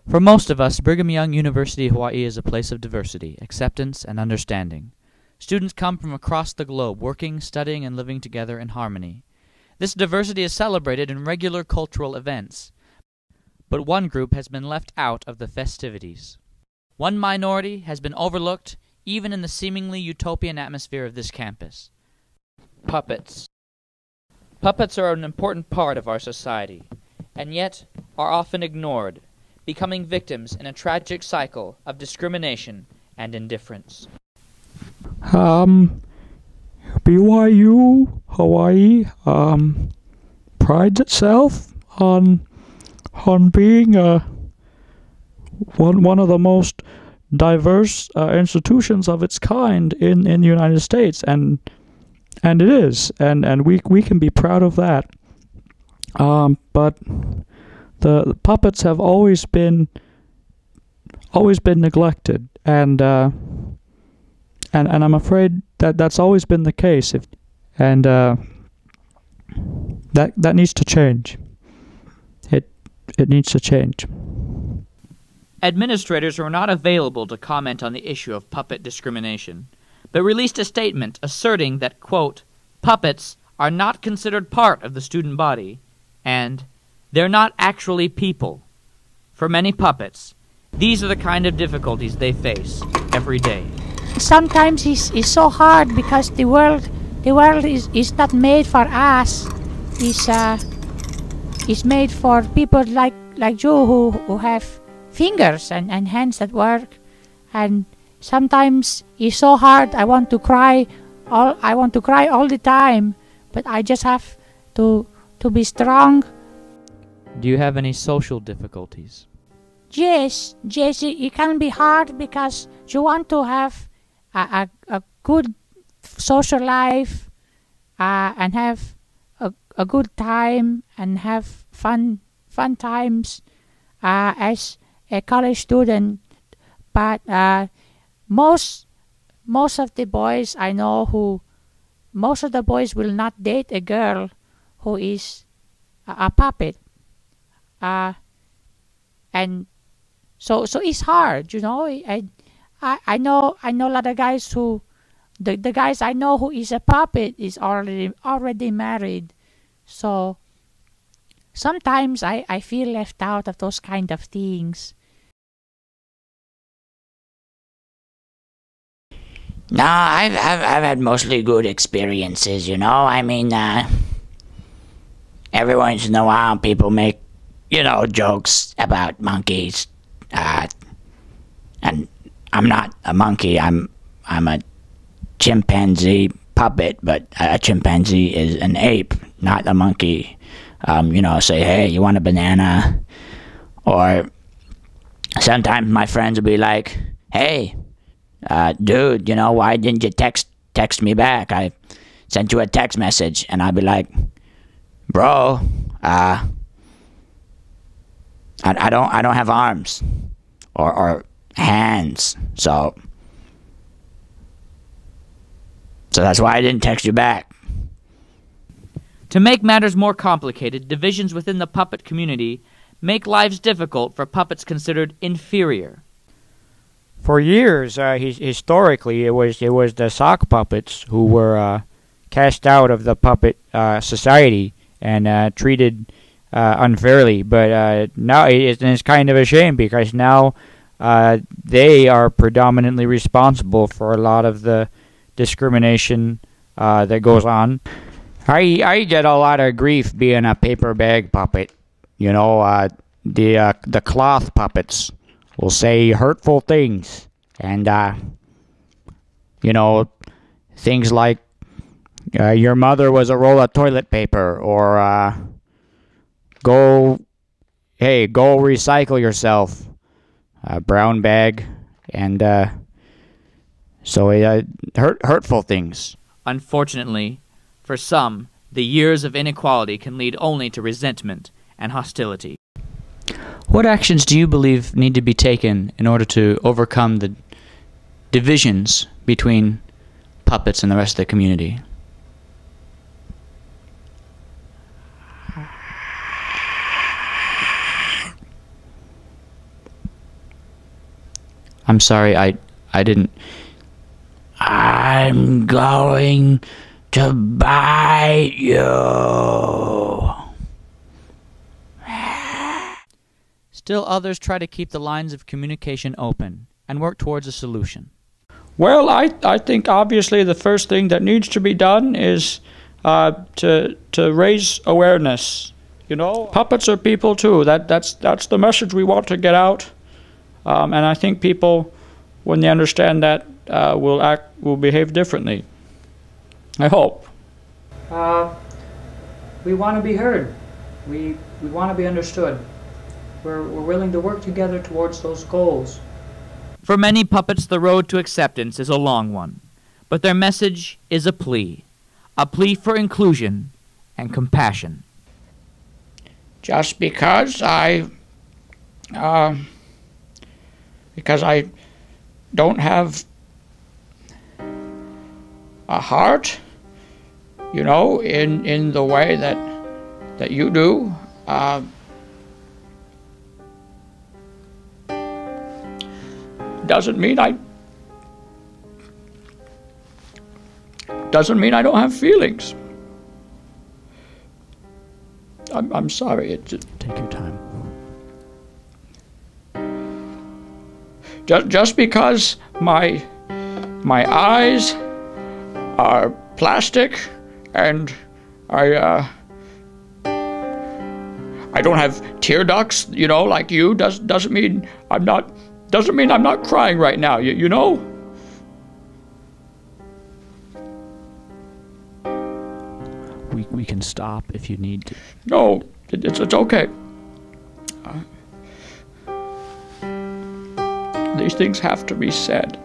For most of us, Brigham Young University, Hawaii is a place of diversity, acceptance, and understanding. Students come from across the globe, working, studying, and living together in harmony. This diversity is celebrated in regular cultural events, but one group has been left out of the festivities. One minority has been overlooked even in the seemingly utopian atmosphere of this campus. Puppets. Puppets are an important part of our society, and yet are often ignored, becoming victims in a tragic cycle of discrimination and indifference. BYU Hawaii prides itself on being one of the most diverse institutions of its kind in the United States, and it is, and we can be proud of that. But the puppets have always been neglected, and I'm afraid that that's always been the case. That needs to change. It needs to change. Administrators were not available to comment on the issue of puppet discrimination, but released a statement asserting that, quote, puppets are not considered part of the student body, and they're not actually people. For many puppets, these are the kind of difficulties they face every day. Sometimes it's so hard because the world is not made for us. It's made for people like you who have fingers and hands that work, and sometimes it's so hard. I want to cry all the time, but I just have to be strong. Do you have any social difficulties? Yes, it can be hard because you want to have a good social life and have a good time and have fun times as a college student. But most of the boys I know most of the boys will not date a girl who is a puppet, and so it's hard, you know. I know a lot of guys who the guys I know who is a puppet is already married, so sometimes I feel left out of those kind of things. No, I've had mostly good experiences, you know. I mean, every once in a while people make, jokes about monkeys, and I'm not a monkey. I'm a chimpanzee puppet, but a chimpanzee is an ape, not a monkey. Say, hey, you want a banana? Or sometimes my friends will be like, hey, dude, why didn't you text me back? I sent you a text message. And I'd be like, bro, I don't have arms or hands, so that's why I didn't text you back. To make matters more complicated, divisions within the puppet community make lives difficult for puppets considered inferior. For years, historically, it was the sock puppets who were cast out of the puppet society and treated unfairly. But now it's kind of a shame because now they are predominantly responsible for a lot of the discrimination that goes on. I get a lot of grief being a paper bag puppet. The cloth puppets will say hurtful things, and things like your mother was a roll of toilet paper, or go recycle yourself, brown bag, and hurtful things. Unfortunately, for some, the years of inequality can lead only to resentment and hostility. What actions do you believe need to be taken in order to overcome the divisions between puppets and the rest of the community? I'm sorry, I didn't... I'm going to bite you. Still others try to keep the lines of communication open and work towards a solution. Well, I think obviously the first thing that needs to be done is to raise awareness. You know, puppets are people too. That's the message we want to get out. And I think people, when they understand that, will behave differently. I hope. We want to be heard. We want to be understood. We're willing to work together towards those goals. For many puppets, the road to acceptance is a long one, but their message is a plea for inclusion and compassion. Just because I don't have a heart, you know, in the way that you do, doesn't mean I don't have feelings. I'm sorry. Take your time. Just because my eyes are plastic and I don't have tear ducts, you know, like you, doesn't mean I'm not crying right now, you know? We can stop if you need to. No, it's okay. These things have to be said.